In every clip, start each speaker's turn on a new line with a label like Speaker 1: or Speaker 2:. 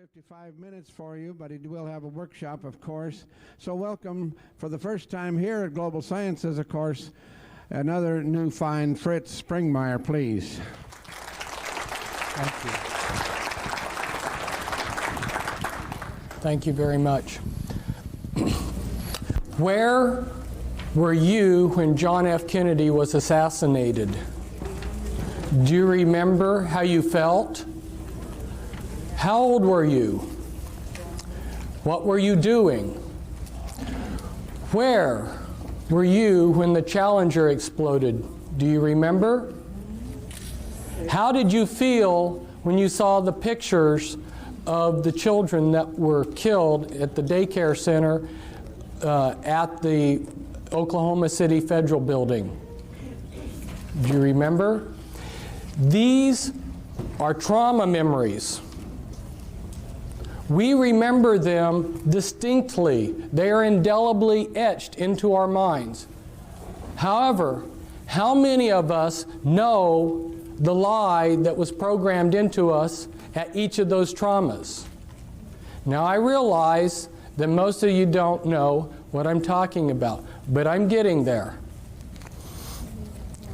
Speaker 1: 55 minutes for you, but he will have a workshop, of course. So welcome for the first time here at Global Sciences, of course, another new fine Fritz Springmeier, please.
Speaker 2: Thank you. Thank you very much. Where were you when John F. Kennedy was assassinated? Do you remember how you felt? How old were you? What were you doing? Where were you when the Challenger exploded? Do you remember? How did you feel when you saw the pictures of the children that were killed at the daycare center at the Oklahoma City Federal Building? Do you remember? These are trauma memories. We remember them distinctly. They are indelibly etched into our minds. However, how many of us know the lie that was programmed into us at each of those traumas? Now, I realize that most of you don't know what I'm talking about, but I'm getting there.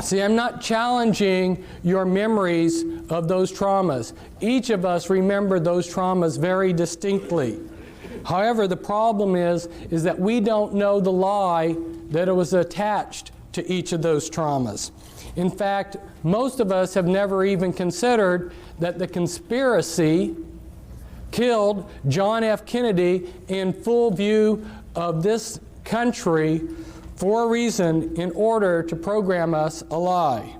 Speaker 2: See, I'm not challenging your memories of those traumas. Each of us remember those traumas very distinctly. However, the problem is that we don't know the lie that it was attached to each of those traumas. In fact, most of us have never even considered that the conspiracy killed John F. Kennedy in full view of this country for a reason, in order to program us a lie.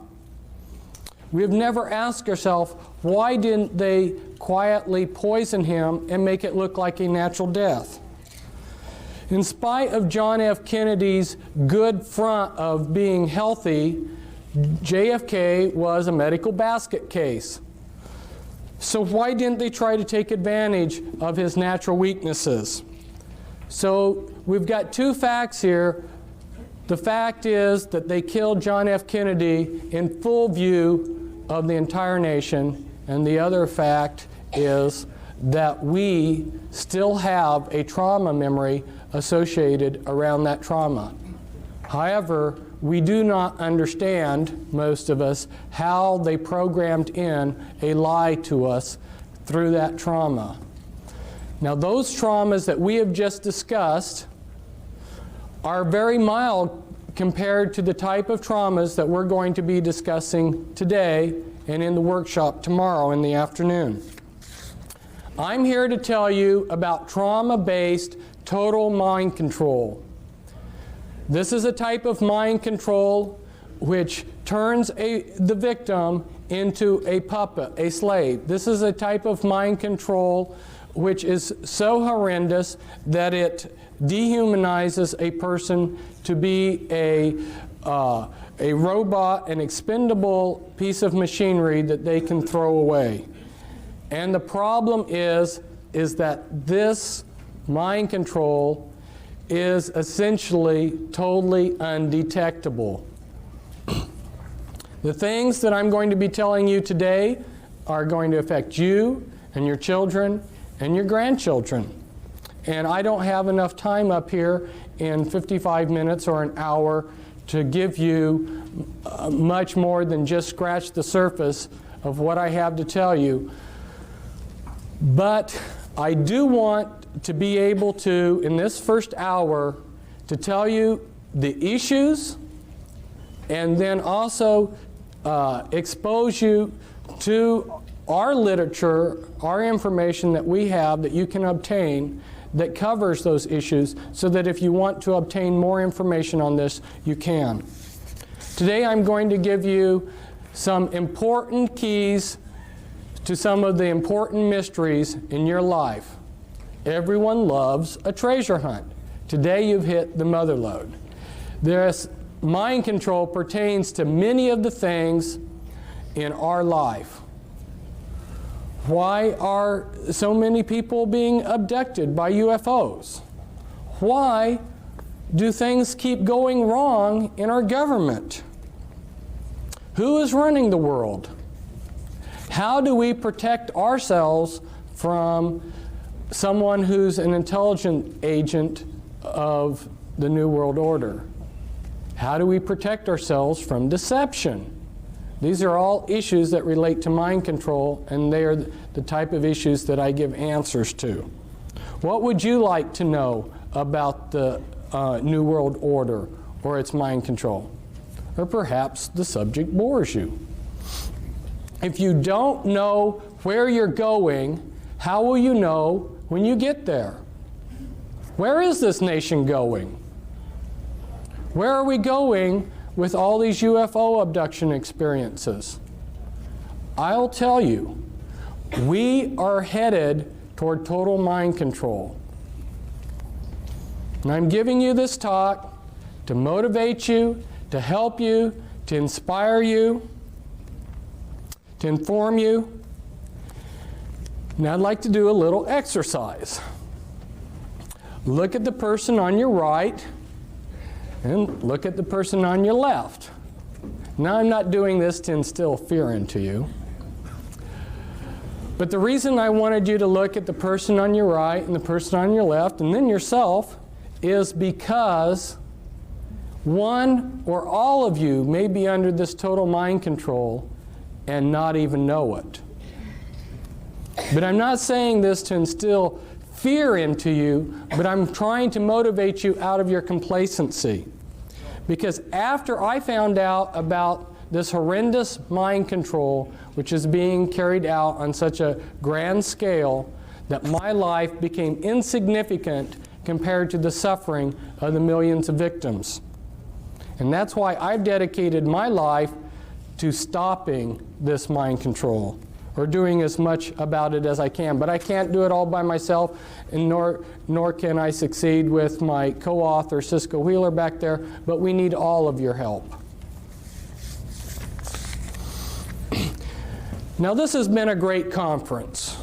Speaker 2: We've never asked ourselves, why didn't they quietly poison him and make it look like a natural death? In spite of John F. Kennedy's good front of being healthy, JFK was a medical basket case. So why didn't they try to take advantage of his natural weaknesses? So we've got two facts here. The fact is that they killed John F. Kennedy in full view of the entire nation, and the other fact is that we still have a trauma memory associated around that trauma. However, we do not understand, most of us, how they programmed in a lie to us through that trauma. Now, those traumas that we have just discussed are very mild compared to the type of traumas that we're going to be discussing today and in the workshop tomorrow in the afternoon. I'm here to tell you about trauma-based total mind control. This is a type of mind control which turns the victim into a puppet, a slave. This is a type of mind control which is so horrendous that it dehumanizes a person to be a robot, an expendable piece of machinery that they can throw away. And the problem is that this mind control is essentially totally undetectable. The things that I'm going to be telling you today are going to affect you and your children and your grandchildren. And I don't have enough time up here in 55 minutes or an hour to give you much more than just scratch the surface of what I have to tell you. But I do want to be able to, in this first hour, to tell you the issues and then also expose you to our literature, our information that we have that you can obtain that covers those issues, so that if you want to obtain more information on this, you can. Today I'm going to give you some important keys to some of the important mysteries in your life. Everyone loves a treasure hunt. Today you've hit the mother lode. This mind control pertains to many of the things in our life. Why are so many people being abducted by UFOs? Why do things keep going wrong in our government? Who is running the world? How do we protect ourselves from someone who's an intelligent agent of the New World Order? How do we protect ourselves from deception? These are all issues that relate to mind control, and they are the type of issues that I give answers to. What would you like to know about the New World Order or its mind control? Or perhaps the subject bores you. If you don't know where you're going, how will you know when you get there? Where is this nation going? Where are we going with all these UFO abduction experiences? I'll tell you, we are headed toward total mind control. And I'm giving you this talk to motivate you, to help you, to inspire you, to inform you. Now I'd like to do a little exercise. Look at the person on your right and look at the person on your left. Now I'm not doing this to instill fear into you. But the reason I wanted you to look at the person on your right and the person on your left and then yourself is because one or all of you may be under this total mind control and not even know it. But I'm not saying this to instill fear into you, but I'm trying to motivate you out of your complacency. Because after I found out about this horrendous mind control, which is being carried out on such a grand scale, that my life became insignificant compared to the suffering of the millions of victims. And that's why I've dedicated my life to stopping this mind control, or doing as much about it as I can. But I can't do it all by myself, and nor can I succeed with my co-author, Cisco Wheeler, back there, but we need all of your help. Now, this has been a great conference.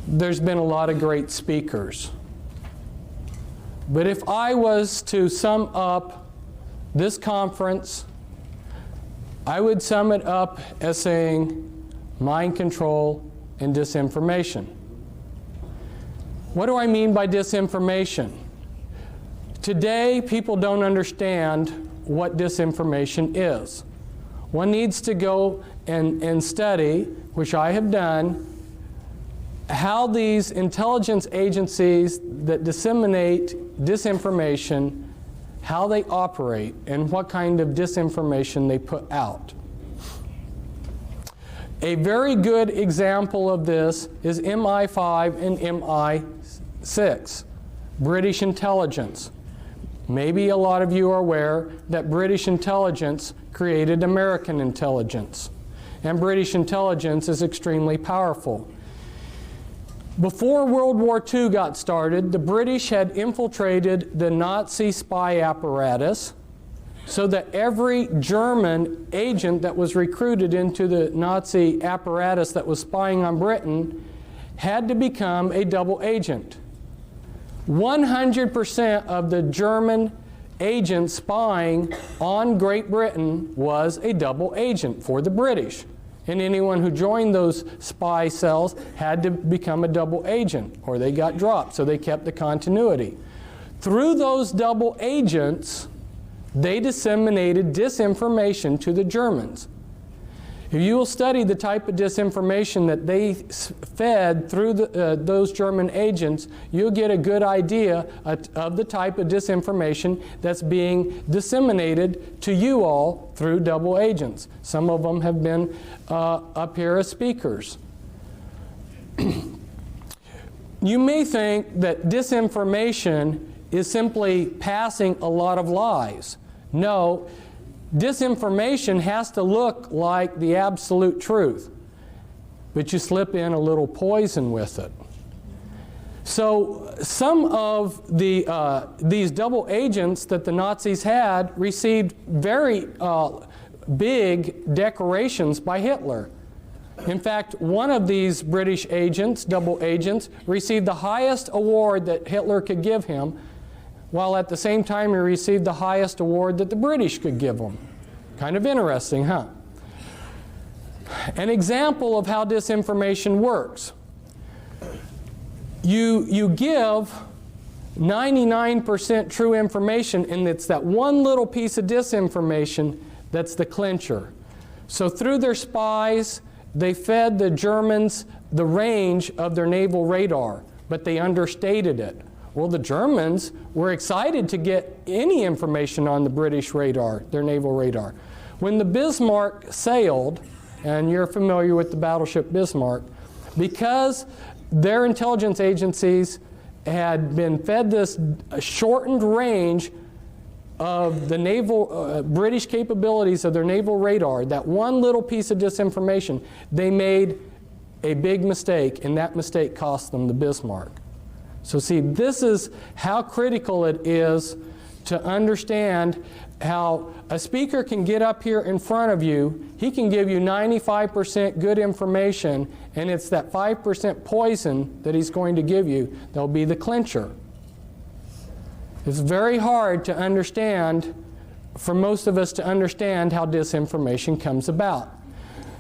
Speaker 2: There's been a lot of great speakers. But if I was to sum up this conference, I would sum it up as saying mind control and disinformation. What do I mean by disinformation? Today, people don't understand what disinformation is. One needs to go and study, which I have done, how these intelligence agencies that disseminate disinformation, how they operate, and what kind of disinformation they put out. A very good example of this is MI5 and MI6, British intelligence. Maybe a lot of you are aware that British intelligence created American intelligence. And British intelligence is extremely powerful. Before World War II got started, the British had infiltrated the Nazi spy apparatus so that every German agent that was recruited into the Nazi apparatus that was spying on Britain had to become a double agent. 100% of the German agents spying on Great Britain was a double agent for the British. And anyone who joined those spy cells had to become a double agent, or they got dropped, so they kept the continuity. Through those double agents, they disseminated disinformation to the Germans. If you will study the type of disinformation that they fed through those German agents, you'll get a good idea of the type of disinformation that's being disseminated to you all through double agents. Some of them have been up here as speakers. You may think that disinformation is simply passing a lot of lies. No. Disinformation has to look like the absolute truth, but you slip in a little poison with it. So some of these double agents that the Nazis had received very big decorations by Hitler. In fact, one of these British agents, double agents, received the highest award that Hitler could give him, while at the same time he received the highest award that the British could give him. Kind of interesting, huh? An example of how disinformation works. you give 99% true information, and it's that one little piece of disinformation that's the clincher. So through their spies, they fed the Germans the range of their naval radar, but they understated it. Well, the Germans were excited to get any information on the British radar, their naval radar. When the Bismarck sailed, and you're familiar with the battleship Bismarck, because their intelligence agencies had been fed this shortened range of the naval, British capabilities of their naval radar, that one little piece of disinformation, they made a big mistake, and that mistake cost them the Bismarck. So see, this is how critical it is to understand how a speaker can get up here in front of you, he can give you 95% good information, and it's that 5% poison that he's going to give you that'll be the clincher. It's very hard to understand, for most of us to understand how disinformation comes about.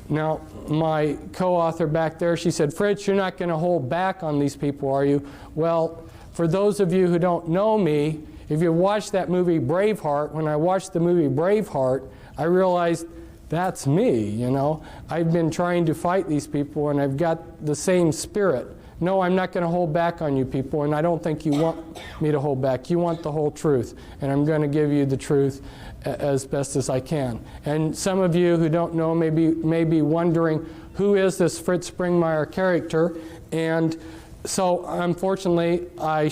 Speaker 2: Now, my co-author back there, she said, Fritz, you're not going to hold back on these people, are you? Well, for those of you who don't know me, if you watched that movie Braveheart, when I watched the movie Braveheart, I realized that's me, you know. I've been trying to fight these people, and I've got the same spirit. No, I'm not going to hold back on you people, and I don't think you want me to hold back. You want the whole truth, and I'm going to give you the truth as best as I can. And some of you who don't know may be wondering, who is this Fritz Springmeier character? And so, unfortunately, I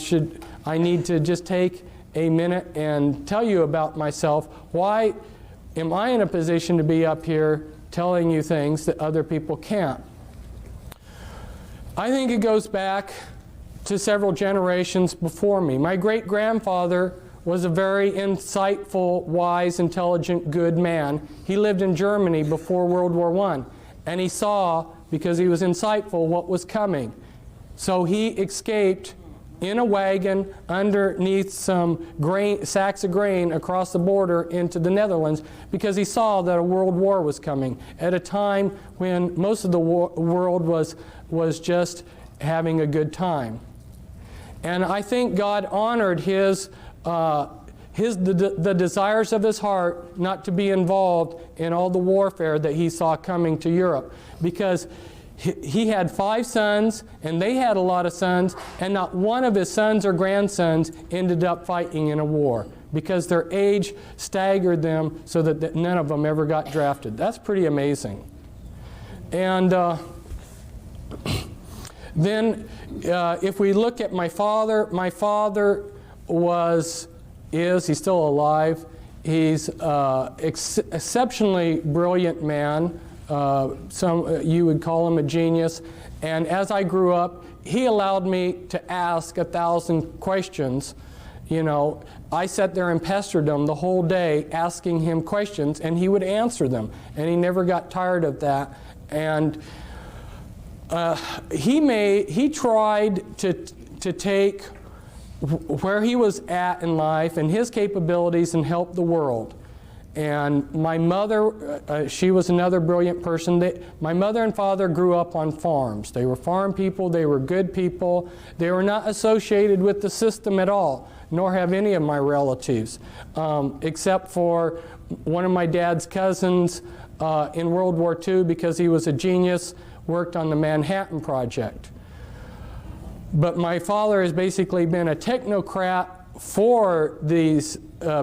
Speaker 2: need to just take a minute and tell you about myself. Why am I in a position to be up here telling you things that other people can't? I think it goes back to several generations before me. My great-grandfather was a very insightful, wise, intelligent, good man. He lived in Germany before World War I, and he saw, because he was insightful, what was coming. So he escaped in a wagon underneath some sacks of grain across the border into the Netherlands, because he saw that a world war was coming at a time when most of the world was just having a good time. And I think God honored the desires of his heart not to be involved in all the warfare that he saw coming to Europe, because he had 5 sons, and they had a lot of sons, and not one of his sons or grandsons ended up fighting in a war, because their age staggered them so that none of them ever got drafted. That's pretty amazing. And then if we look at my father he's still alive. He's exceptionally brilliant man. You would call him a genius. And as I grew up, he allowed me to ask 1,000 questions. You know, I sat there and pestered him the whole day asking him questions, and he would answer them. And he never got tired of that. And he tried to take where he was at in life and his capabilities and help the world. And my mother, she was another brilliant person. My mother and father grew up on farms. They were farm people. They were good people. They were not associated with the system at all, nor have any of my relatives, except for one of my dad's cousins in World War II, because he was a genius, worked on the Manhattan Project. But my father has basically been a technocrat for these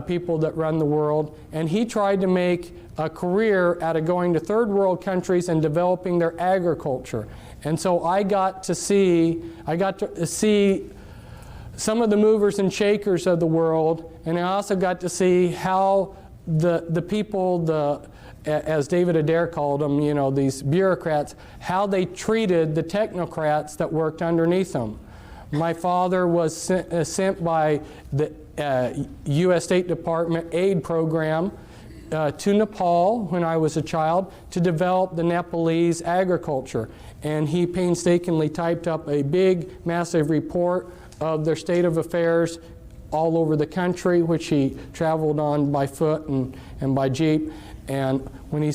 Speaker 2: people that run the world, and he tried to make a career out of going to third world countries and developing their agriculture. And so I got to see some of the movers and shakers of the world, and I also got to see how the people, as David Adair called them, you know, these bureaucrats, how they treated the technocrats that worked underneath them. My father was sent by the U.S. State Department aid program to Nepal when I was a child to develop the Nepalese agriculture. And he painstakingly typed up a big, massive report of their state of affairs all over the country, which he traveled on by foot and by jeep. And when he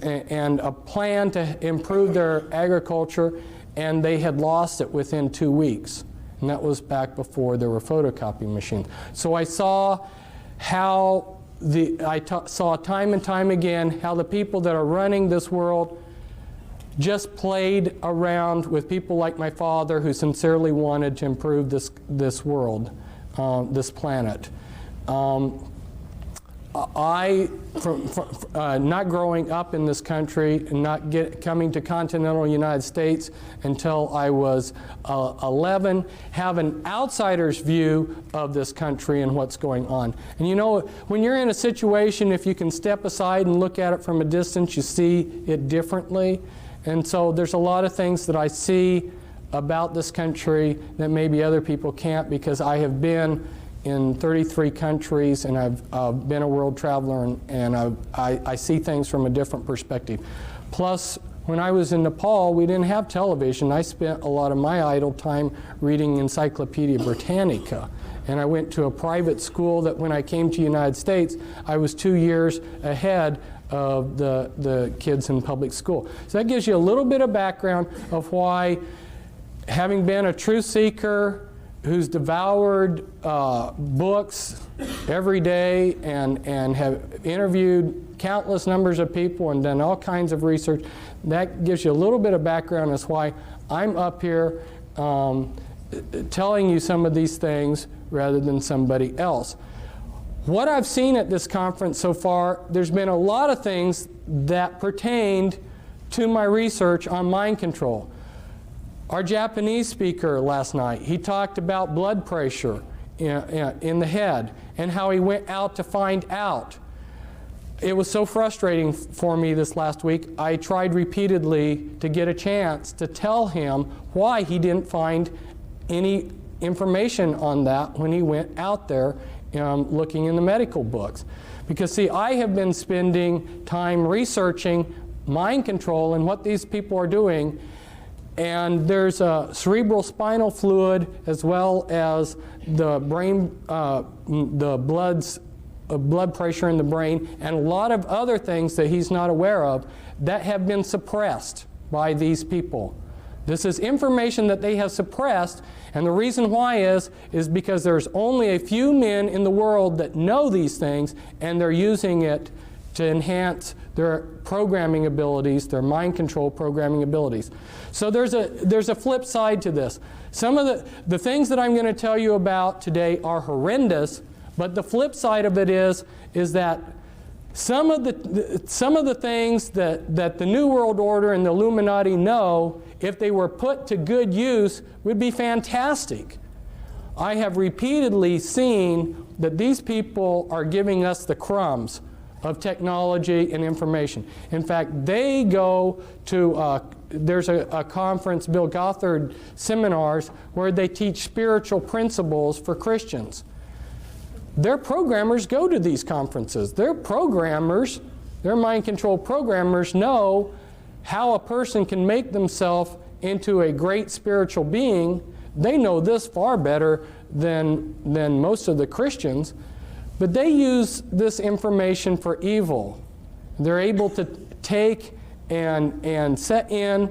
Speaker 2: and a plan to improve their agriculture, and they had lost it within 2 weeks. And that was back before there were photocopy machines. So I saw how saw time and time again how the people that are running this world just played around with people like my father, who sincerely wanted to improve this world, this planet. Not growing up in this country and not coming to continental United States until I was 11, have an outsider's view of this country and what's going on. And you know, when you're in a situation, if you can step aside and look at it from a distance, you see it differently. And so there's a lot of things that I see about this country that maybe other people can't, because I have been in 33 countries, and I've been a world traveler, and I see things from a different perspective. Plus, when I was in Nepal, we didn't have television. I spent a lot of my idle time reading Encyclopedia Britannica. And I went to a private school that when I came to the United States, I was 2 years ahead of the kids in public school. So that gives you a little bit of background of why, having been a truth seeker, who's devoured books every day and have interviewed countless numbers of people and done all kinds of research, that gives you a little bit of background as why I'm up here telling you some of these things rather than somebody else. What I've seen at this conference so far, there's been a lot of things that pertained to my research on mind control. Our Japanese speaker last night, he talked about blood pressure in the head and how he went out to find out. It was so frustrating for me this last week. I tried repeatedly to get a chance to tell him why he didn't find any information on that when he went out there looking in the medical books. Because see, I have been spending time researching mind control and what these people are doing. And there's cerebral spinal fluid, as well as the brain, the blood pressure in the brain, and a lot of other things that he's not aware of that have been suppressed by these people. This is information that they have suppressed, and the reason why is because there's only a few men in the world that know these things, and they're using it to enhance their programming abilities, their mind control programming abilities. So there's a flip side to this. Some of the things that I'm going to tell you about today are horrendous, but the flip side of it is that some of the things that the New World Order and the Illuminati know, if they were put to good use, would be fantastic. I have repeatedly seen that these people are giving us the crumbs of technology and information. In fact, they go to, there's a conference, Bill Gothard seminars, where they teach spiritual principles for Christians. Their programmers go to these conferences. Their programmers, their mind control programmers, know how a person can make themselves into a great spiritual being. They know this far better than most of the Christians. But they use this information for evil. They're able to take and set in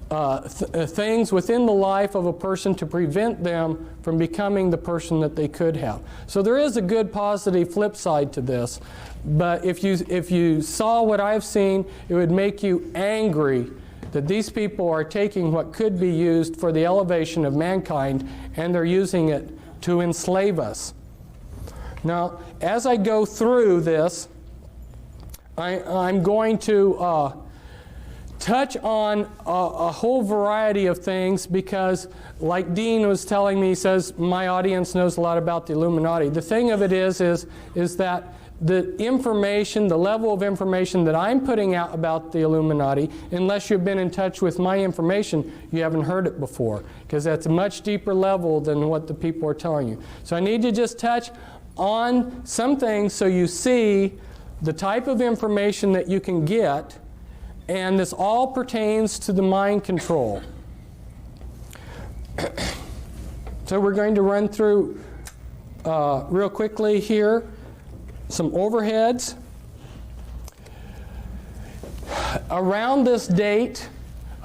Speaker 2: things within the life of a person to prevent them from becoming the person that they could have. So there is a good positive flip side to this. But if you saw what I've seen, it would make you angry that these people are taking what could be used for the elevation of mankind, and they're using it to enslave us. Now, as I go through this, I'm going to touch on a whole variety of things, because like Dean was telling me, he says, my audience knows a lot about the Illuminati. The thing of it is that the information, the level of information that I'm putting out about the Illuminati, unless you've been in touch with my information, you haven't heard it before, because that's a much deeper level than what the people are telling you. So I need to just touch on some things so you see the type of information that you can get, and this all pertains to the mind control. So we're going to run through real quickly here some overheads. Around this date,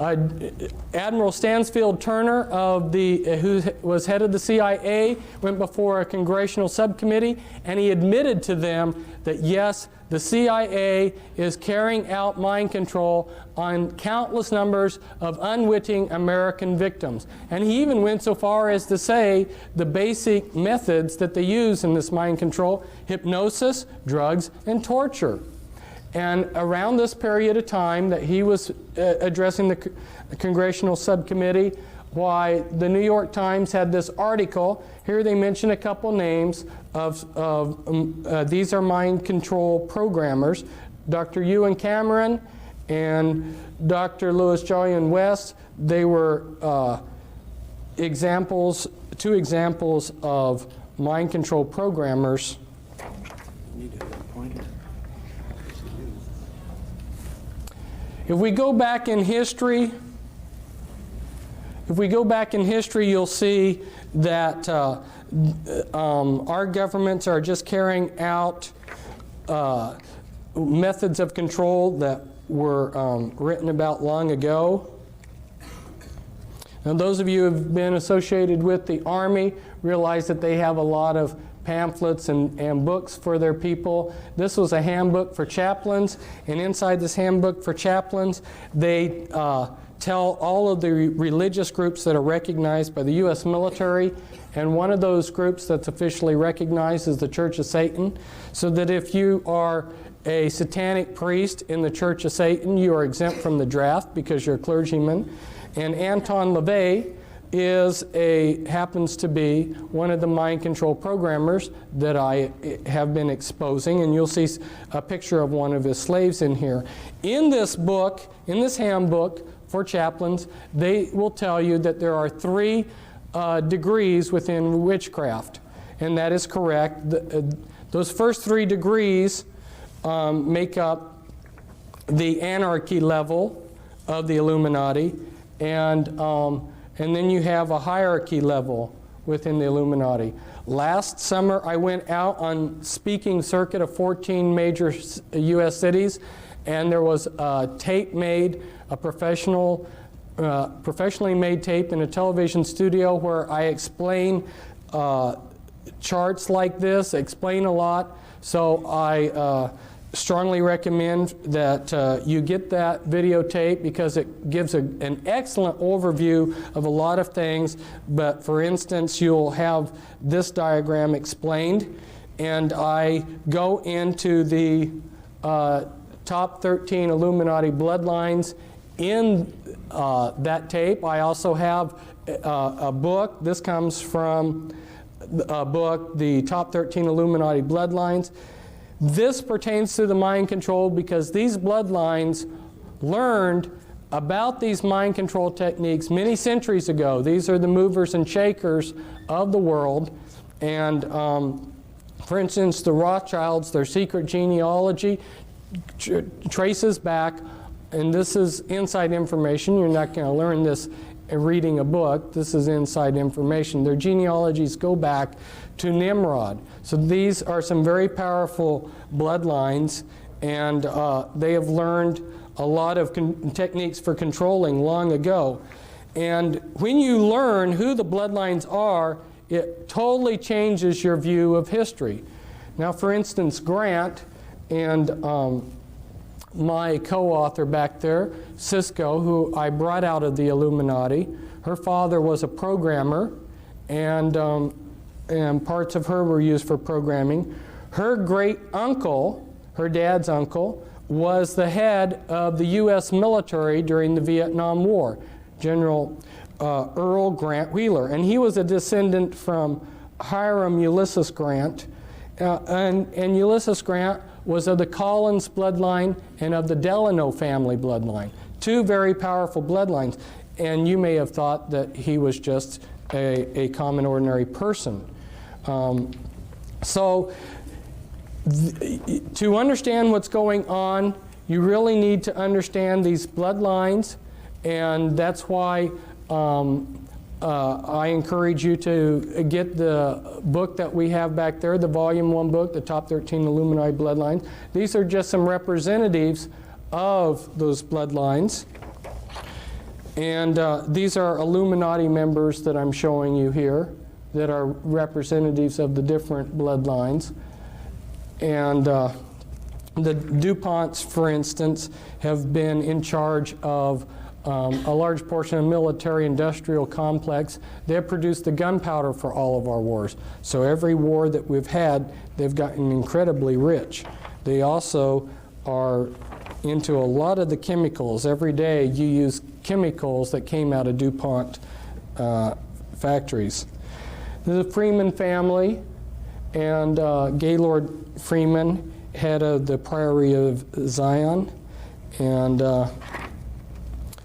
Speaker 2: Admiral Stansfield Turner, who was head of the CIA, went before a congressional subcommittee, and he admitted to them that yes, the CIA is carrying out mind control on countless numbers of unwitting American victims. And he even went so far as to say the basic methods that they use in this mind control: hypnosis, drugs, and torture. And around this period of time that he was addressing the congressional subcommittee, why the New York Times had this article. Here they mention a couple names of these are mind control programmers: Dr. Ewan Cameron and Dr. Louis Jolyon West. They were two examples of mind control programmers. If we go back in history, you'll see that our governments are just carrying out methods of control that were written about long ago. Now, those of you who have been associated with the Army realize that they have a lot of pamphlets and books for their people. This was a handbook for chaplains, and inside this handbook for chaplains, they tell all of the religious groups that are recognized by the U.S. military, and one of those groups that's officially recognized is the Church of Satan, so that if you are a satanic priest in the Church of Satan, you are exempt from the draft because you're a clergyman. And Anton LaVey happens to be one of the mind control programmers that I have been exposing, and you'll see a picture of one of his slaves in here. In this book, in this handbook for chaplains, they will tell you that there are 3 degrees within witchcraft, and that is correct. Those first 3 degrees make up the anarchy level of the Illuminati, and then you have a hierarchy level within the Illuminati. Last summer, I went out on speaking circuit of 14 major U.S. cities, and there was a tape made, a professionally made tape in a television studio where I explain charts like this, explain a lot. So I strongly recommend that you get that videotape because it gives an excellent overview of a lot of things. But for instance, you'll have this diagram explained, and I go into the top 13 Illuminati bloodlines in that tape. I also have a book. This comes from a book, The Top 13 Illuminati Bloodlines. This pertains to the mind control because these bloodlines learned about these mind control techniques many centuries ago. These are the movers and shakers of the world. And for instance, the Rothschilds, their secret genealogy traces back, and this is inside information. You're not going to learn this reading a book. This is inside information. Their genealogies go back to Nimrod. So these are some very powerful bloodlines, and they have learned a lot of techniques for controlling long ago. And when you learn who the bloodlines are, it totally changes your view of history. Now, for instance, Grant and my co-author back there, Cisco, who I brought out of the Illuminati, her father was a programmer, and parts of her were used for programming. Her great uncle, her dad's uncle, was the head of the U.S. military during the Vietnam War, General Earl Grant Wheeler, and he was a descendant from Hiram Ulysses Grant, and Ulysses Grant was of the Collins bloodline and of the Delano family bloodline, 2 very powerful bloodlines. And you may have thought that he was just a common, ordinary person. So to understand what's going on, you really need to understand these bloodlines, and that's why I encourage you to get the book that we have back there, the Volume 1 book, The Top 13 Illuminati Bloodlines. These are just some representatives of those bloodlines. And these are Illuminati members that I'm showing you here that are representatives of the different bloodlines. And the DuPonts, for instance, have been in charge of a large portion of the military-industrial complex. They have produced the gunpowder for all of our wars. So every war that we've had, they've gotten incredibly rich. They also are into a lot of the chemicals. Every day you use chemicals that came out of DuPont factories. The Freeman family and Gaylord Freeman, head of the Priory of Zion. And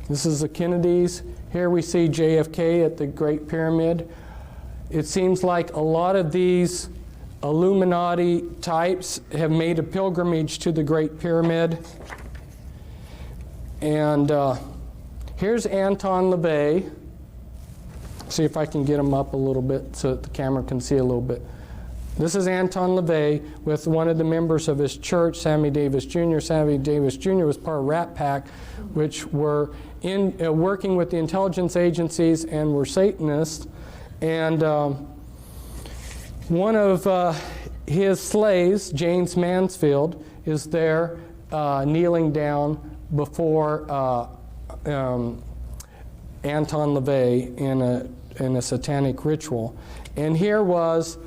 Speaker 2: this is the Kennedys. Here we see JFK at the Great Pyramid. It seems like a lot of these Illuminati types have made a pilgrimage to the Great Pyramid. And here's Anton LaVey. See if I can get him up a little bit so that the camera can see a little bit. This is Anton LaVey with one of the members of his church, Sammy Davis Jr. Sammy Davis Jr. was part of Rat Pack, which were working with the intelligence agencies and were Satanists. And one of his slaves, James Mansfield, is there kneeling down before Anton LaVey in a satanic ritual. And here was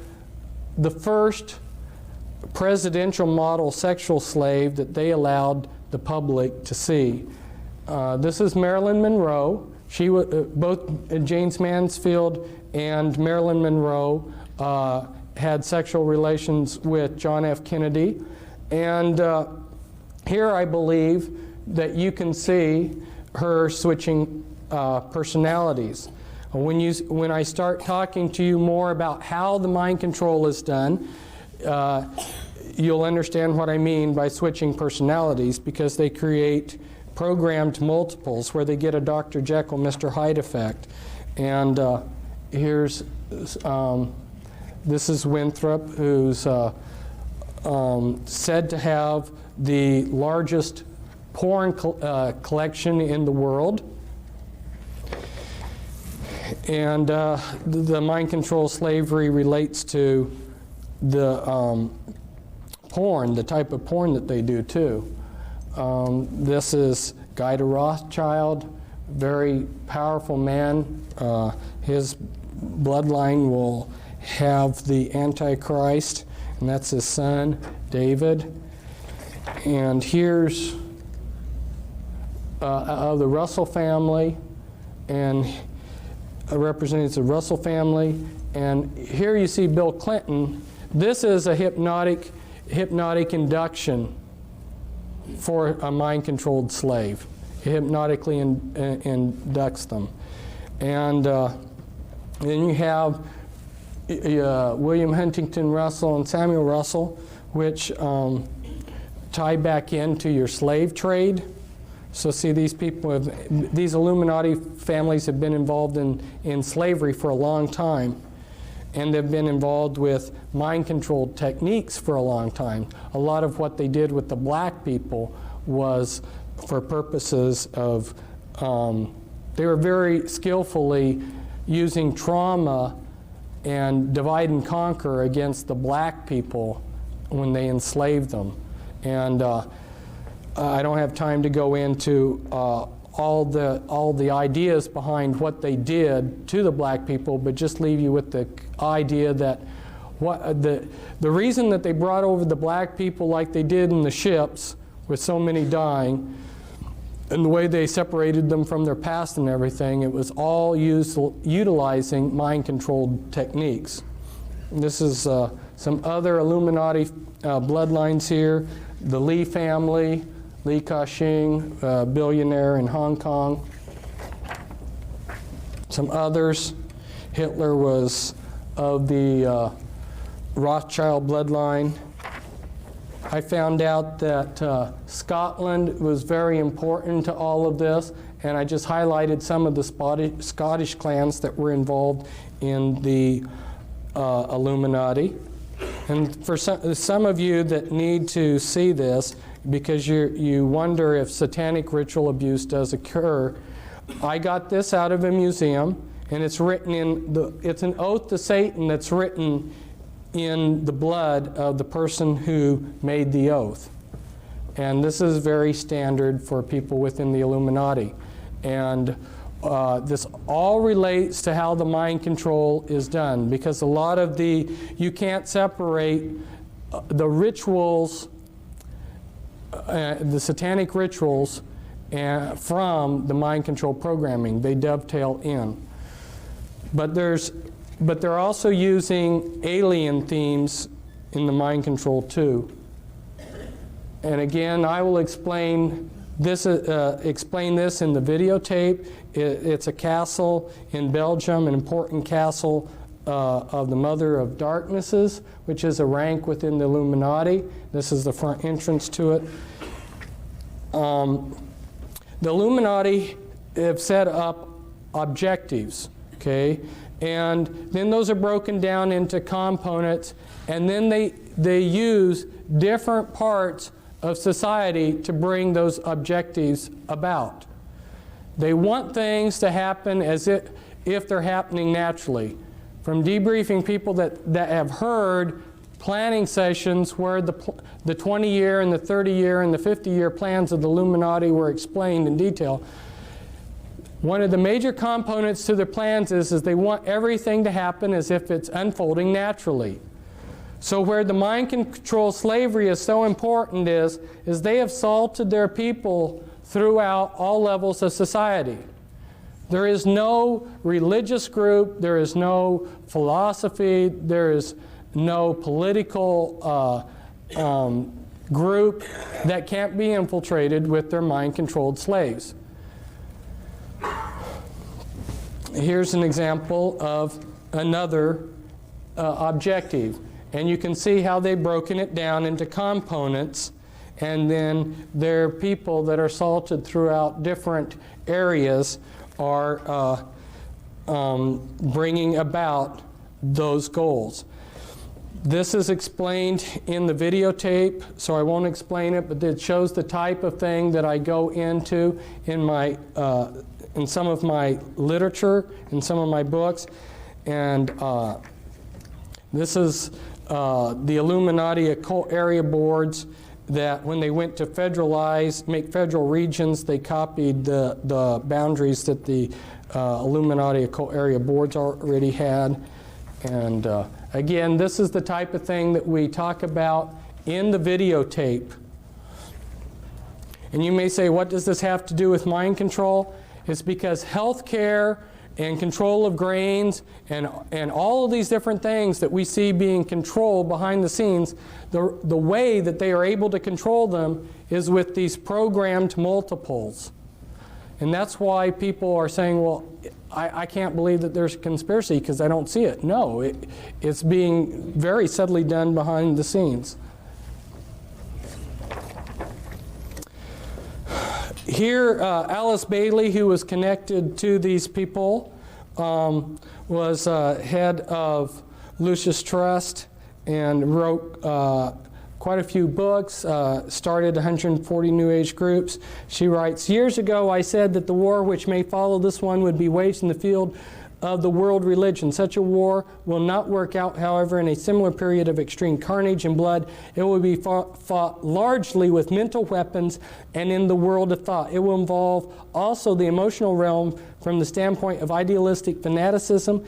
Speaker 2: the first presidential model sexual slave that they allowed the public to see. This is Marilyn Monroe. She was, both James Mansfield and Marilyn Monroe had sexual relations with John F. Kennedy. And here I believe that you can see her switching personalities. When I start talking to you more about how the mind control is done, you'll understand what I mean by switching personalities, because they create programmed multiples where they get a Dr. Jekyll, Mr. Hyde effect. And here's, this is Winthrop, who's said to have the largest porn collection in the world. And the mind control slavery relates to the porn, the type of porn that they do too. This is Guy de Rothschild, very powerful man. His bloodline will have the Antichrist, and that's his son, David. And here's the Russell family, and representatives of the Russell family. And here you see Bill Clinton. This is a hypnotic induction for a mind-controlled slave. He hypnotically inducts them. And then you have William Huntington Russell and Samuel Russell, which tie back into your slave trade. So see, these people, these Illuminati families have been involved in slavery for a long time, and they've been involved with mind-controlled techniques for a long time. A lot of what they did with the black people was for purposes of, they were very skillfully using trauma and divide and conquer against the black people when they enslaved them. And I don't have time to go into all the ideas behind what they did to the black people, but just leave you with the idea that the reason that they brought over the black people like they did in the ships, with so many dying, and the way they separated them from their past and everything, it was all utilizing mind-controlled techniques. And this is some other Illuminati bloodlines here. The Lee family, Li Ka-shing, billionaire in Hong Kong. Some others. Hitler was of the Rothschild bloodline. I found out that Scotland was very important to all of this, and I just highlighted some of the Scottish clans that were involved in the Illuminati. And for some of you that need to see this, because you wonder if satanic ritual abuse does occur, I got this out of a museum, and it's written it's an oath to Satan that's written in the blood of the person who made the oath. And this is very standard for people within the Illuminati. And this all relates to how the mind control is done, because a lot of you can't separate the rituals, the satanic rituals, from the mind control programming. They dovetail in. But they're also using alien themes in the mind control too. And again, I will explain this in the videotape. It's a castle in Belgium, an important castle of the Mother of Darknesses, which is a rank within the Illuminati. This is the front entrance to it. The Illuminati have set up objectives, okay? And then those are broken down into components, and then they use different parts of society to bring those objectives about. They want things to happen as if they're happening naturally. From debriefing people that have heard planning sessions where the 20-year and the 30-year and the 50-year plans of the Illuminati were explained in detail, one of the major components to their plans is they want everything to happen as if it's unfolding naturally. So where the mind control slavery is so important is they have salted their people throughout all levels of society. There is no religious group, there is no philosophy, there is no political group that can't be infiltrated with their mind-controlled slaves. Here's an example of another objective. And you can see how they've broken it down into components, and then their people that are salted throughout different areas are bringing about those goals. This is explained in the videotape, so I won't explain it, but it shows the type of thing that I go into in some of my literature, in some of my books. And this is the Illuminati occult area boards that when they went to make federal regions, they copied the boundaries that the Illuminati occult area boards already had. And again, this is the type of thing that we talk about in the videotape. And you may say, what does this have to do with mind control? It's because healthcare and control of grains and all of these different things that we see being controlled behind the scenes, the way that they are able to control them is with these programmed multiples. And that's why people are saying, well, I can't believe that there's a conspiracy because I don't see it. No, it's being very subtly done behind the scenes. Here, Alice Bailey, who was connected to these people, was head of Lucis Trust and wrote quite a few books, started 140 New Age groups. She writes, "Years ago I said that the war which may follow this one would be waged in the field of the world religion. Such a war will not work out, however, in a similar period of extreme carnage and blood. It will be fought largely with mental weapons and in the world of thought. It will involve also the emotional realm from the standpoint of idealistic fanaticism.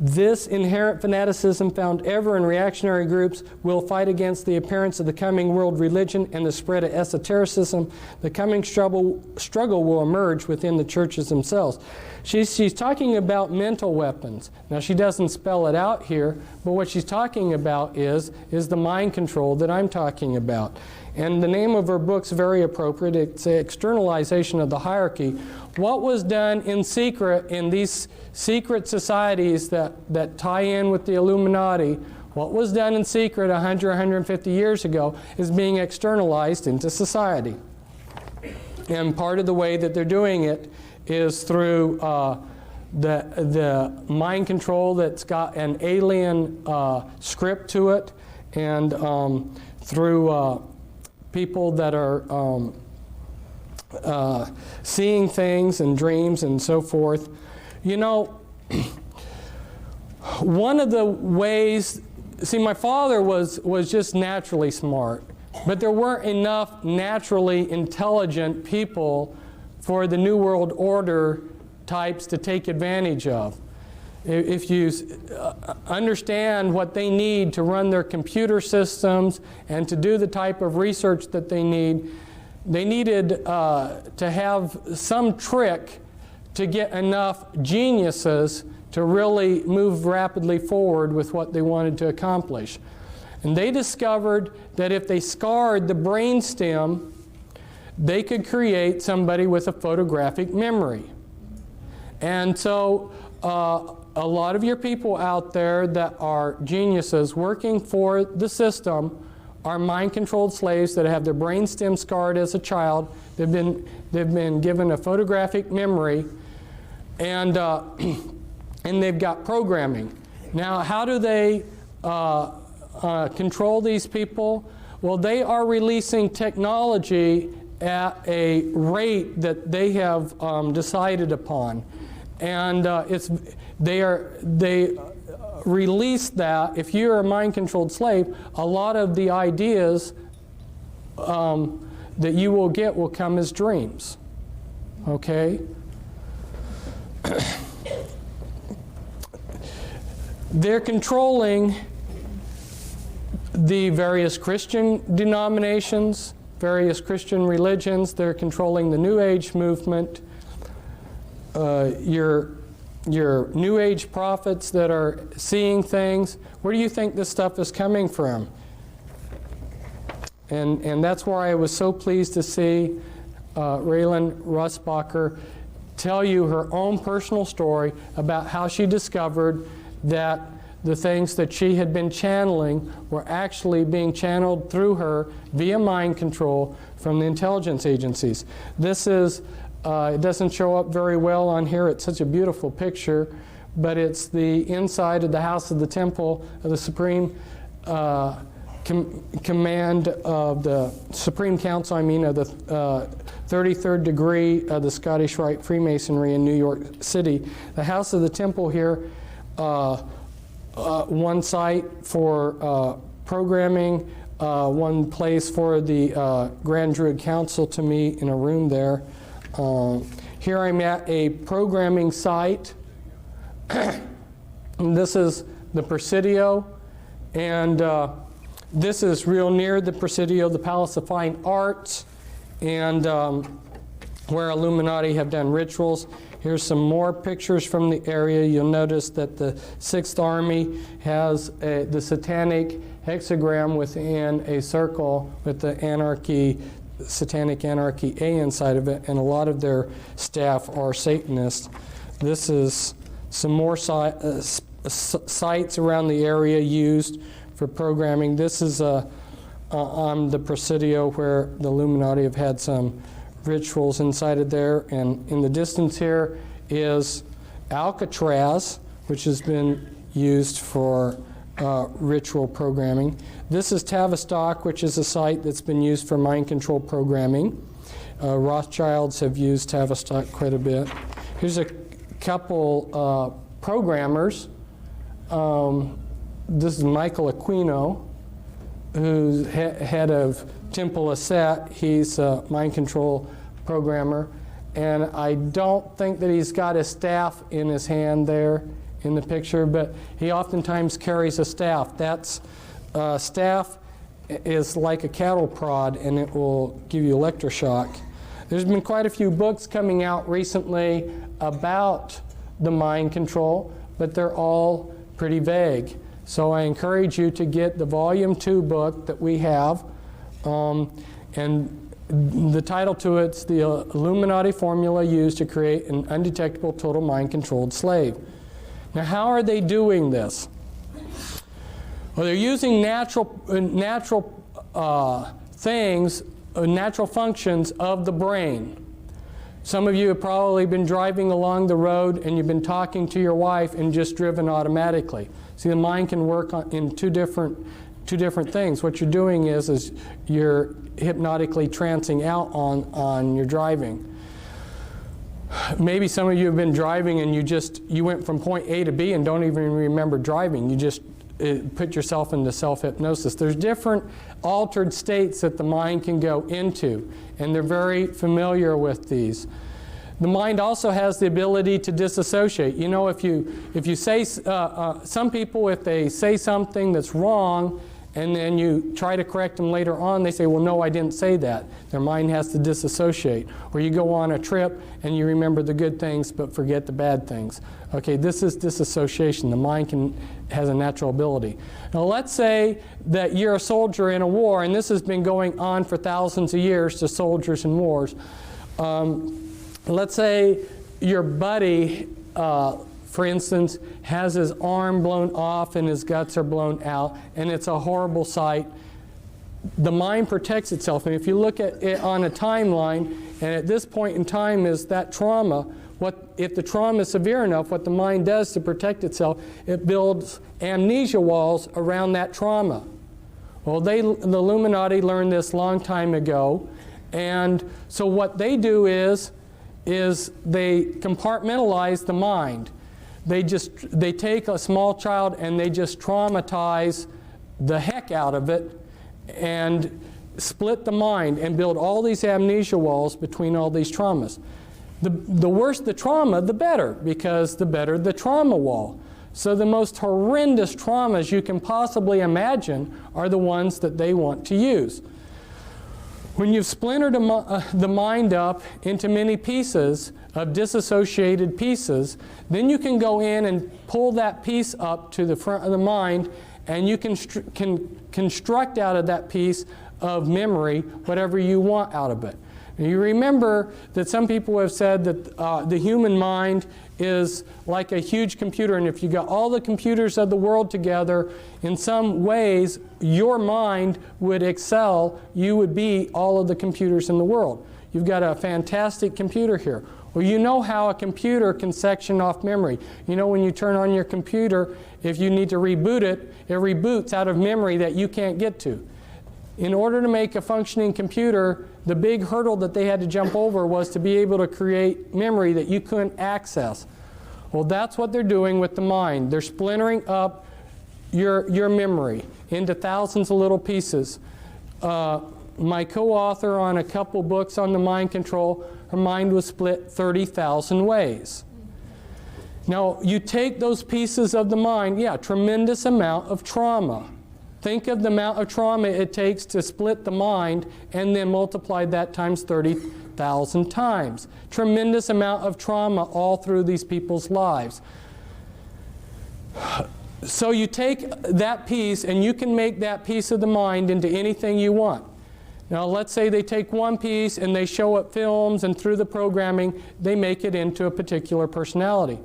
Speaker 2: This inherent fanaticism found ever in reactionary groups will fight against the appearance of the coming world religion and the spread of esotericism. The coming struggle will emerge within the churches themselves." She's talking about mental weapons. Now, she doesn't spell it out here, but what she's talking about is the mind control that I'm talking about. And the name of her book's very appropriate. It's an externalization of the hierarchy. What was done in secret in these secret societies that tie in with the Illuminati, what was done in secret 100, 150 years ago is being externalized into society. And part of the way that they're doing it is through the mind control that's got an alien script to it, and through people that are seeing things and dreams and so forth. You know, one of the ways, see, my father was just naturally smart, but there weren't enough naturally intelligent people for the New World Order types to take advantage of. If you understand what they need to run their computer systems and to do the type of research that they needed to have some trick to get enough geniuses to really move rapidly forward with what they wanted to accomplish. And they discovered that if they scarred the brainstem, they could create somebody with a photographic memory. And so a lot of your people out there that are geniuses working for the system are mind-controlled slaves that have their brainstem scarred as a child. They've been given a photographic memory, and they've got programming. Now, how do they control these people? Well, they are releasing technology at a rate that they have decided upon, and they release that. If you're a mind-controlled slave, a lot of the ideas that you will get will come as dreams. Okay? They're controlling the various Christian denominations, various Christian religions. They're controlling the New Age movement. Your New Age prophets that are seeing things. Where do you think this stuff is coming from? And that's why I was so pleased to see Raylan Russbacher tell you her own personal story about how she discovered that the things that she had been channeling were actually being channeled through her via mind control from the intelligence agencies. This is it doesn't show up very well on here. It's such a beautiful picture, but it's the inside of the house of the temple of the Supreme Command of the Supreme Council, of the 33rd degree of the Scottish Rite Freemasonry in New York City. The house of the temple here, one site for programming, one place for the Grand Druid Council to meet in a room there. Here I'm at a programming site. This is the Presidio, and this is real near the Presidio, the Palace of Fine Arts, and where Illuminati have done rituals. Here's some more pictures from the area. You'll notice that the 6th Army has the satanic hexagram within a circle with the Satanic Anarchy A inside of it, and a lot of their staff are Satanists. This is some more sites around the area used for programming. This is on the Presidio where the Illuminati have had some rituals inside of there, and in the distance here is Alcatraz, which has been used for ritual programming. This is Tavistock, which is a site that's been used for mind control programming. Rothschilds have used Tavistock quite a bit. Here's a couple programmers. This is Michael Aquino, who's head of Temple Asset. He's a mind control programmer. And I don't think that he's got his staff in his hand there in the picture, but he oftentimes carries a staff. That's staff is like a cattle prod, and it will give you electroshock. There's been quite a few books coming out recently about the mind control, but they're all pretty vague. So I encourage you to get the Volume 2 book that we have, and the title to it's The Illuminati Formula Used to Create an Undetectable Total Mind-Controlled Slave. Now, how are they doing this? Well, they're using natural things, natural functions of the brain. Some of you have probably been driving along the road and you've been talking to your wife and just driven automatically. See, the mind can work in two different two different things. What you're doing is you're hypnotically trancing out on your driving. Maybe some of you have been driving and you went from point A to B and don't even remember driving. You just put yourself into self-hypnosis. There's different altered states that the mind can go into, and they're very familiar with these. The mind also has the ability to disassociate. You know, if you say, some people, if they say something that's wrong, and then you try to correct them later on, they say, well, no, I didn't say that. Their mind has to disassociate. Or you go on a trip and you remember the good things but forget the bad things. Okay, this is disassociation. The mind has a natural ability. Now let's say that you're a soldier in a war, and this has been going on for thousands of years to soldiers in wars. Let's say your buddy, for instance, has his arm blown off and his guts are blown out, and it's a horrible sight. The mind protects itself, and if you look at it on a timeline, and at this point in time is that trauma, if the trauma is severe enough, what the mind does to protect itself, it builds amnesia walls around that trauma. Well, the Illuminati learned this a long time ago, and so what they do is they compartmentalize the mind. They take a small child and they just traumatize the heck out of it and split the mind and build all these amnesia walls between all these traumas. The worse the trauma, the better, because the better the trauma wall. So the most horrendous traumas you can possibly imagine are the ones that they want to use. When you've splintered the mind up into many pieces of disassociated pieces, then you can go in and pull that piece up to the front of the mind, and you can construct out of that piece of memory whatever you want out of it. Now, you remember that some people have said that the human mind is like a huge computer, and if you got all the computers of the world together, in some ways your mind would excel. You would be all of the computers in the world. You've got a fantastic computer here. Well, you know how a computer can section off memory. You know, when you turn on your computer, if you need to reboot it, it reboots out of memory that you can't get to. In order to make a functioning computer, the big hurdle that they had to jump over was to be able to create memory that you couldn't access. Well, that's what they're doing with the mind. They're splintering up your memory into thousands of little pieces. My co-author on a couple books on the mind control, her mind was split 30,000 ways. Now, you take those pieces of the mind, yeah, tremendous amount of trauma. Think of the amount of trauma it takes to split the mind and then multiply that times 30,000 times. Tremendous amount of trauma all through these people's lives. So you take that piece and you can make that piece of the mind into anything you want. Now let's say they take one piece and they show up films, and through the programming they make it into a particular personality.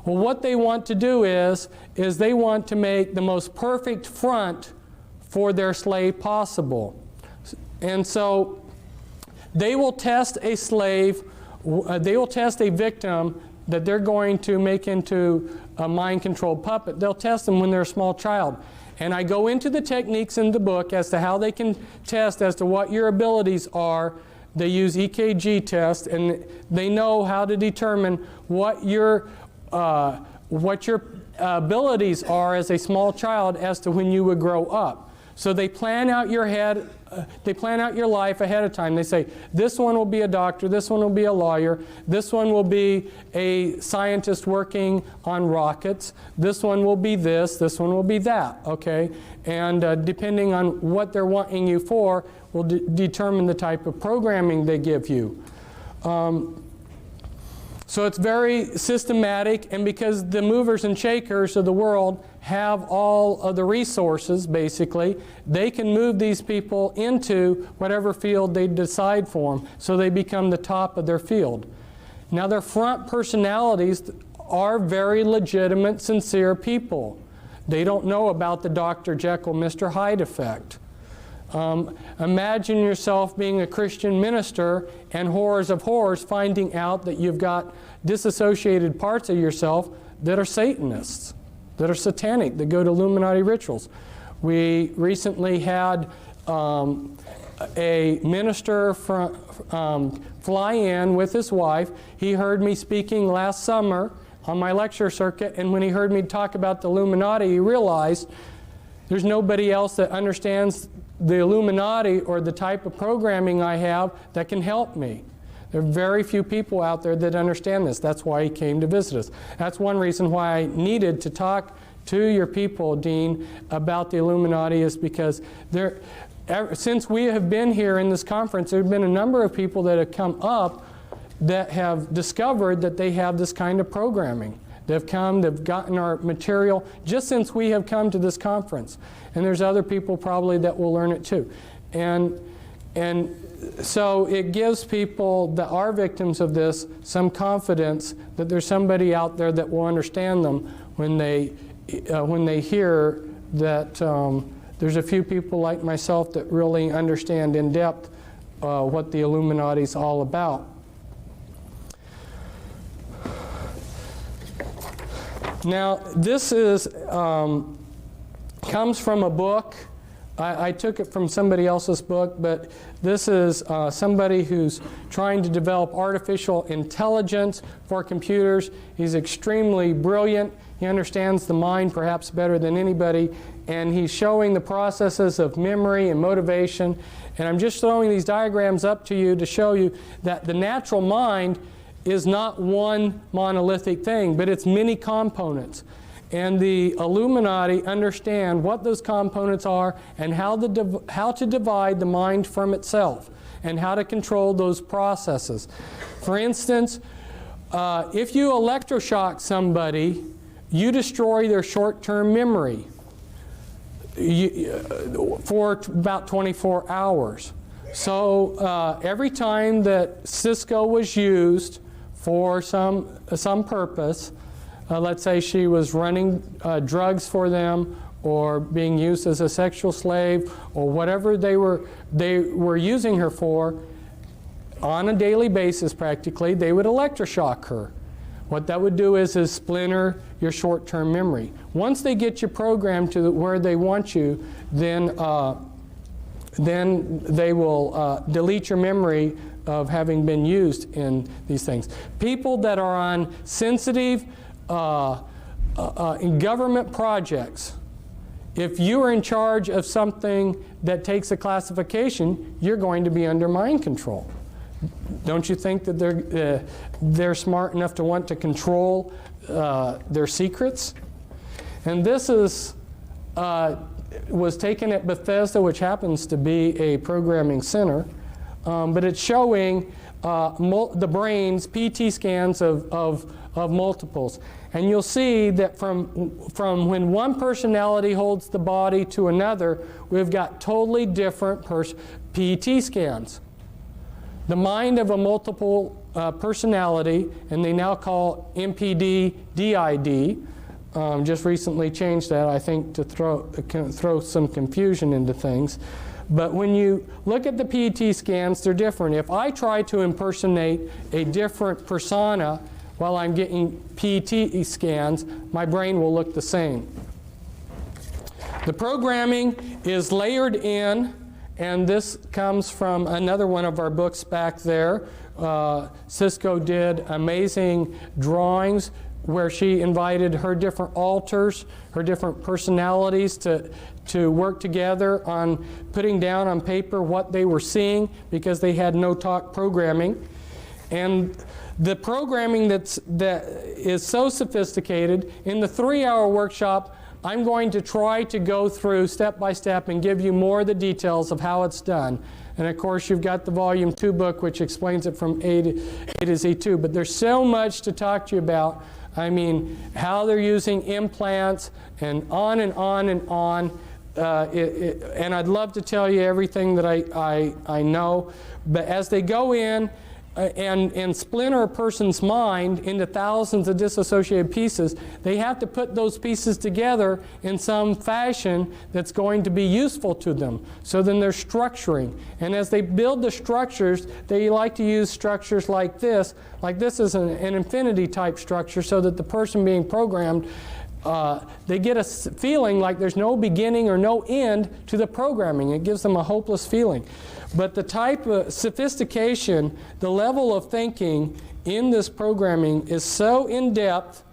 Speaker 2: Well, what they want to do is they want to make the most perfect front for their slave possible. And so they will test a slave, they will test a victim that they're going to make into a mind-controlled puppet. They'll test them when they're a small child. And I go into the techniques in the book as to how they can test as to what your abilities are. They use EKG tests, and they know how to determine what your abilities are as a small child as to when you would grow up. So they plan out your life ahead of time. They say, this one will be a doctor, this one will be a lawyer, this one will be a scientist working on rockets, this one will be this one will be that, okay? And depending on what they're wanting you for will determine the type of programming they give you. So it's very systematic, and because the movers and shakers of the world have all of the resources, basically, they can move these people into whatever field they decide for them, so they become the top of their field. Now, their front personalities are very legitimate, sincere people. They don't know about the Dr. Jekyll, Mr. Hyde effect. Imagine yourself being a Christian minister and horrors of horrors finding out that you've got disassociated parts of yourself that are Satanists, that are satanic, that go to Illuminati rituals. We recently had a minister fly in with his wife. He heard me speaking last summer on my lecture circuit, and when he heard me talk about the Illuminati, he realized there's nobody else that understands the Illuminati or the type of programming I have that can help me. There are very few people out there that understand this. That's why he came to visit us. That's one reason why I needed to talk to your people, Dean, about the Illuminati, is because since we have been here in this conference, there have been a number of people that have come up that have discovered that they have this kind of programming. They've come, they've gotten our material just since we have come to this conference. And there's other people probably that will learn it too. And so it gives people that are victims of this some confidence that there's somebody out there that will understand them when they hear that there's a few people like myself that really understand in depth what the Illuminati is all about. Now, this comes from a book. I took it from somebody else's book, but this is somebody who's trying to develop artificial intelligence for computers. He's extremely brilliant. He understands the mind perhaps better than anybody, and he's showing the processes of memory and motivation. And I'm just throwing these diagrams up to you to show you that the natural mind is not one monolithic thing, but it's many components. And the Illuminati understand what those components are and how to divide the mind from itself and how to control those processes. For instance, if you electroshock somebody, you destroy their short-term memory for about 24 hours. So every time that Cisco was used for some purpose, let's say she was running drugs for them or being used as a sexual slave or whatever they were using her for, on a daily basis practically, they would electroshock her. What that would do is splinter your short-term memory. Once they get you programmed to where they want you, then they will delete your memory of having been used in these things. People that are on sensitive in government projects, if you are in charge of something that takes a classification, you're going to be under mind control. Don't you think that they're smart enough to want to control their secrets? And this was taken at Bethesda, which happens to be a programming center, but it's showing the brain's PT scans of multiples. And you'll see that from when one personality holds the body to another, we've got totally different PT scans. The mind of a multiple personality, and they now call MPD-DID, just recently changed that, I think, to throw some confusion into things. But when you look at the PET scans, they're different. If I try to impersonate a different persona while I'm getting PET scans, my brain will look the same. The programming is layered in, and this comes from another one of our books back there. Cisco did amazing drawings where she invited her different alters, her different personalities to work together on putting down on paper what they were seeing, because they had no talk programming. And the programming that is so sophisticated, in the 3-hour workshop, I'm going to try to go through step by step and give you more of the details of how it's done. And of course, you've got the Volume 2 book, which explains it from A to Z too. But there's so much to talk to you about. I mean, how they're using implants, and on and on and on. And I'd love to tell you everything that I know. But as they go in and splinter a person's mind into thousands of disassociated pieces, they have to put those pieces together in some fashion that's going to be useful to them. So then they're structuring. And as they build the structures, they like to use structures like this. Like this is an infinity type structure, so that the person being programmed they get a feeling like there's no beginning or no end to the programming. It gives them a hopeless feeling. But the type of sophistication, the level of thinking in this programming is so in-depth.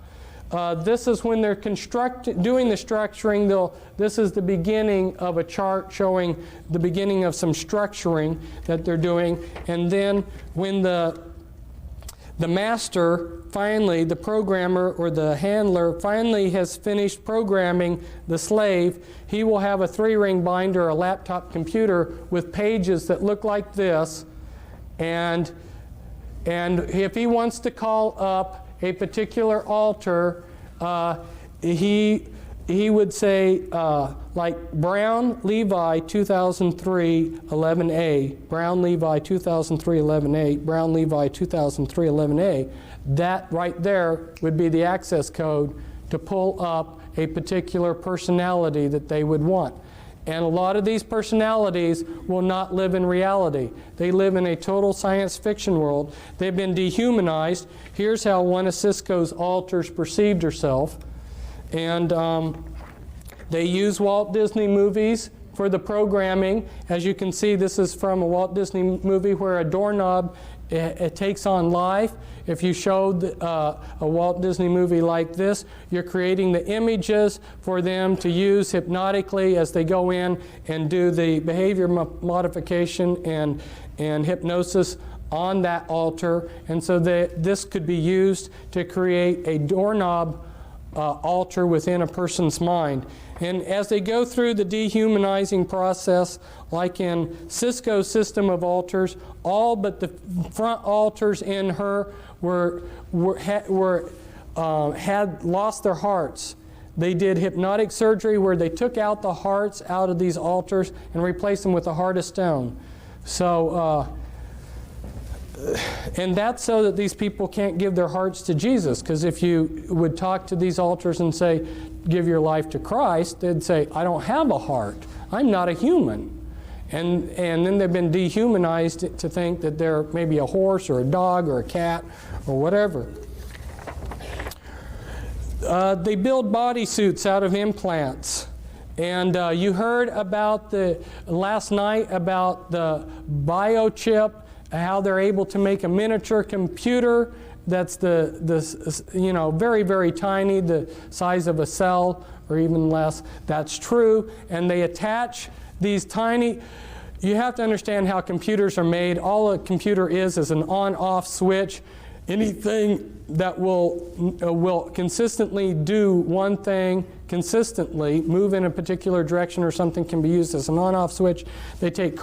Speaker 2: This is when they're doing the structuring. This is the beginning of a chart showing the beginning of some structuring that they're doing. And then when the master finally, the programmer or the handler finally has finished programming the slave, he will have a 3-ring binder, a laptop computer with pages that look like this. And if he wants to call up a particular altar, he would say, like Brown Levi 2003 11A, Brown Levi 2003 11A, Brown Levi 2003 11A. That right there would be the access code to pull up a particular personality that they would want. And a lot of these personalities will not live in reality. They live in a total science fiction world. They've been dehumanized. Here's how one of Cisco's alters perceived herself. And they use Walt Disney movies for the programming. As you can see, this is from a Walt Disney movie where a doorknob it takes on life. If you showed a Walt Disney movie like this, you're creating the images for them to use hypnotically as they go in and do the behavior modification and hypnosis on that altar. And so this could be used to create a doorknob altar within a person's mind. And as they go through the dehumanizing process, like in Cisco's system of altars, all but the front altars in her had lost their hearts. They did hypnotic surgery where they took out the hearts out of these altars and replaced them with a heart of stone. So, and that's so that these people can't give their hearts to Jesus, because if you would talk to these altars and say, give your life to Christ, they'd say, I don't have a heart. I'm not a human. And then they've been dehumanized to think that they're maybe a horse or a dog or a cat or whatever. They build bodysuits out of implants. And you heard about last night about the biochip, how they're able to make a miniature computer that's very, very tiny, the size of a cell or even less. That's true. And they attach these tiny, you have to understand how computers are made. All a computer is an on-off switch. Anything that will consistently do one thing consistently, move in a particular direction or something, can be used as an on-off switch. They take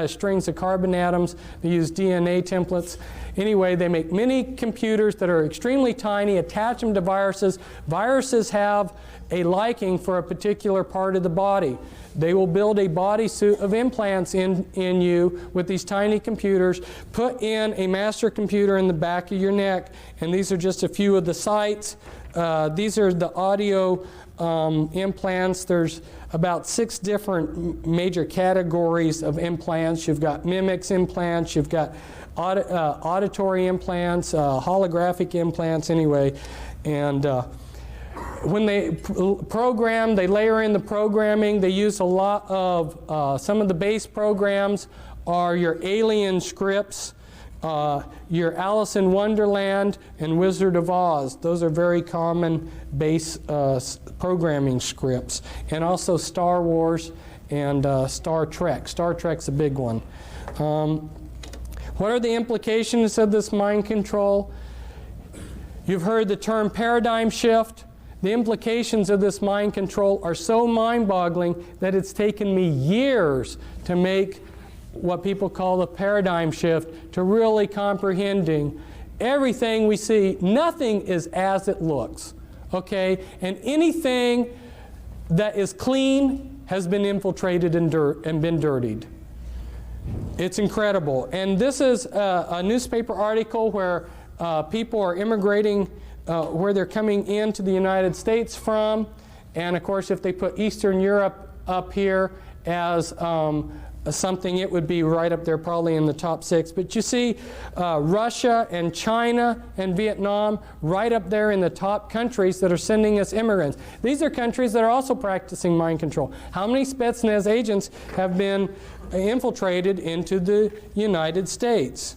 Speaker 2: strings of carbon atoms. They use DNA templates. Anyway, they make mini computers that are extremely tiny, attach them to viruses. Viruses have a liking for a particular part of the body. They will build a bodysuit of implants in you with these tiny computers, put in a master computer in the back of your neck, and these are just a few of the sites. These are the audio implants. There's about 6 different major categories of implants. You've got mimics implants, you've got auditory implants, holographic implants anyway, and when they program, they layer in the programming. They use a lot of, some of the base programs are your Alien scripts, your Alice in Wonderland, and Wizard of Oz. Those are very common base programming scripts. And also Star Wars and Star Trek. Star Trek's a big one. What are the implications of this mind control? You've heard the term paradigm shift. The implications of this mind control are so mind-boggling that it's taken me years to make what people call the paradigm shift, to really comprehending everything we see. Nothing is as it looks, okay? And anything that is clean has been infiltrated and been dirtied. It's incredible. And this is a newspaper article where people are immigrating, where they're coming into the United States from. And of course, if they put Eastern Europe up here as something, it would be right up there probably in the top 6. But you see Russia and China and Vietnam right up there in the top countries that are sending us immigrants. These are countries that are also practicing mind control. How many Spetsnaz agents have been infiltrated into the United States?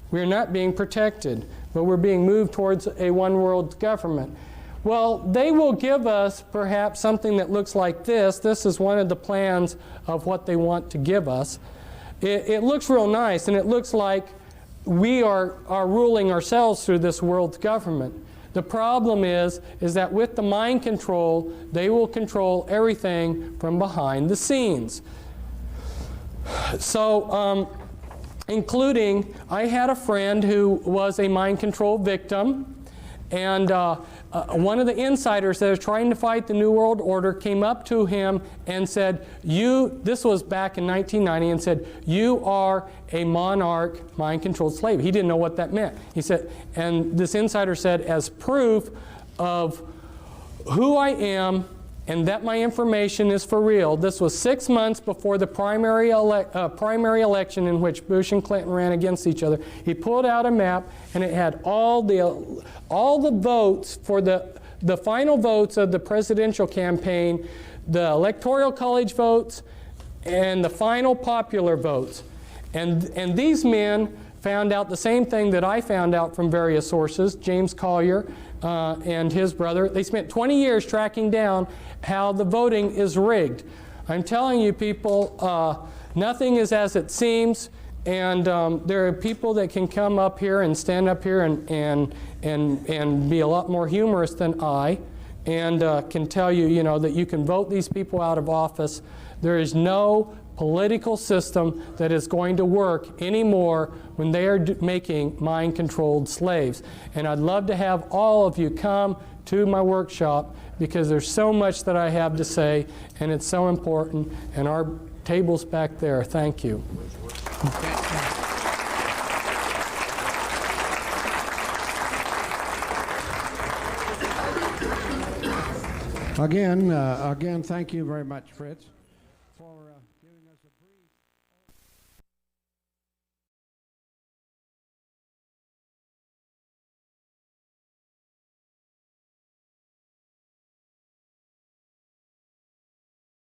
Speaker 2: We're not being protected, but we're being moved towards a one-world government. Well, they will give us perhaps something that looks like this. This is one of the plans of what they want to give us. It looks real nice, and it looks like we are ruling ourselves through this world government. The problem is that with the mind control, they will control everything from behind the scenes. So, including, I had a friend who was a mind control victim, and one of the insiders that is trying to fight the New World Order came up to him and said, this was back in 1990, and said, you are a monarch mind-controlled slave. He didn't know what that meant. He said, and this insider said, as proof of who I am and that my information is for real. This was 6 months before the primary election in which Bush and Clinton ran against each other. He pulled out a map, and it had all the votes for the final votes of the presidential campaign, the electoral college votes, and the final popular votes. And these men found out the same thing that I found out from various sources, James Collier and his brother. They spent 20 years tracking down how the voting is rigged. I'm telling you, people, nothing is as it seems, and there are people that can come up here and stand up here and be a lot more humorous than I, and can tell you, that you can vote these people out of office. There is no political system that is going to work anymore when they are making mind-controlled slaves. And I'd love to have all of you come to my workshop, because there's so much that I have to say, and it's so important, and our table's back there. Thank you.
Speaker 1: Again, thank you very much, Fritz, for giving us a brief